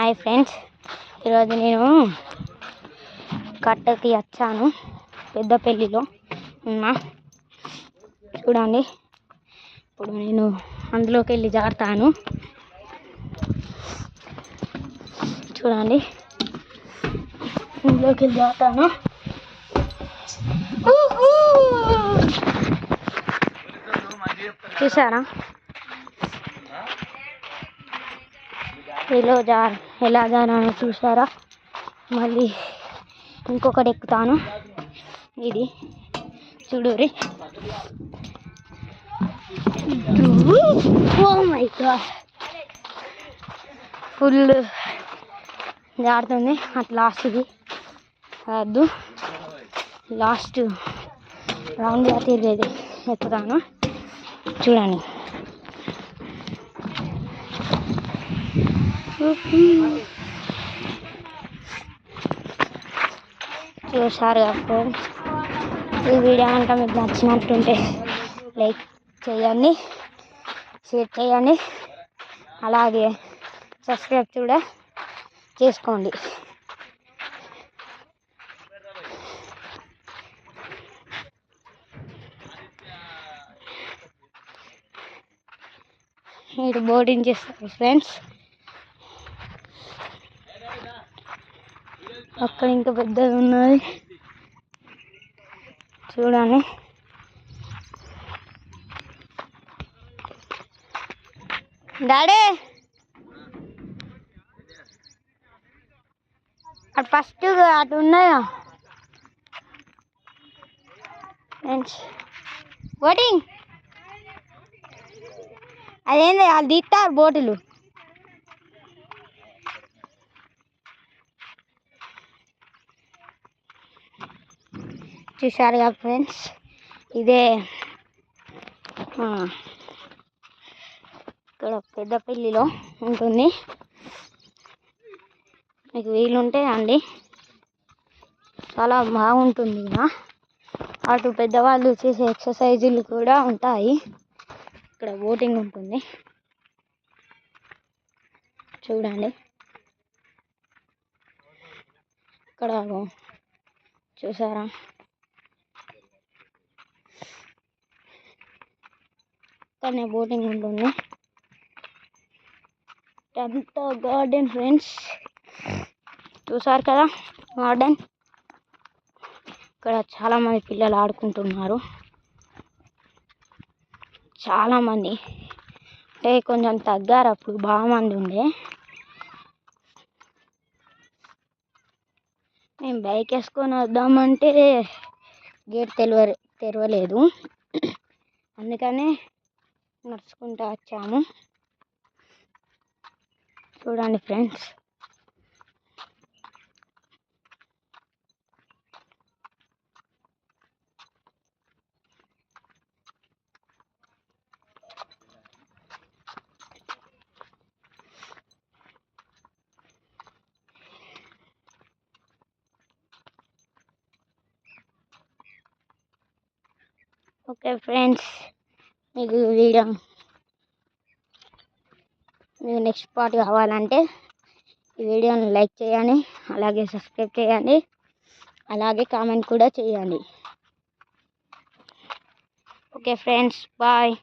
Hi friends, ఈరోజు నేను కట్టకి వచ్చాను. పెద్దపల్లిలో ఉన్నా. చూడండి, ఇప్పుడు నేను అందులోకి వెళ్ళి జారుతాను. చూడండి, అందులోకి వెళ్ళి జారుతాను. చూసారా ఎలా జారానో చూసారా? మళ్ళీ ఇంకొకటి ఎక్కుతాను. ఇది చూడురి. ఓ మై గాడ్, ఫుల్ జారుతుంది. అట్లా లాస్ట్ది వద్దు, లాస్ట్ రౌండ్గా తిరిగేది ఎక్కుతాను. చూడండి, చూసారుగా ఫ్రెండ్స్. ఈ వీడియో కనుక మీకు నచ్చినట్టుంటే లైక్ చేయండి, షేర్ చేయండి, అలాగే సబ్స్క్రైబ్ కూడా చేసుకోండి. మీరు బోటింగ్ చేస్తారు ఫ్రెండ్స్. అక్కడ ఇంకా పెద్దది ఉన్నది చూడండి. డాడీ, అటు ఫస్ట్ అటు ఉన్నాయా ఫ్రెండ్స్ బోటింగ్? అదేంది, వాళ్ళు తీస్తారు బోటులు. చూసారుగా ఫ్రెండ్స్, ఇదే ఇక్కడ పెద్దపల్లిలో ఉంటుంది. మీకు వీలుంటే అండి, చాలా బాగుంటుంది. అటు పెద్దవాళ్ళు చేసే ఎక్సర్సైజులు కూడా ఉంటాయి. ఇక్కడ బోటింగ్ ఉంటుంది చూడండి. ఇక్కడ చూసారా? ఇక్కడనే బోటింగ్ ఉంటుంది. అంతా గార్డెన్ ఫ్రెండ్స్, చూసారు కదా గార్డెన్. ఇక్కడ చాలామంది పిల్లలు ఆడుకుంటున్నారు. చాలామంది అంటే కొంచెం తగ్గారు, అప్పుడు బాగా మంది ఉండే. మేము బైక్ వేసుకొని వద్దామంటే గేట్ తెరవలేదు, అందుకనే నడుచుకుంటూ వచ్చాము. చూడండి ఫ్రెండ్స్, ఓకే ఫ్రెండ్స్, మీకు నెక్స్ట్ పార్ట్ కావాలంటే ఈ వీడియోని లైక్ చేయండి, అలాగే సబ్స్క్రైబ్ చేయండి, అలాగే కామెంట్ కూడా చేయండి. Okay friends, bye.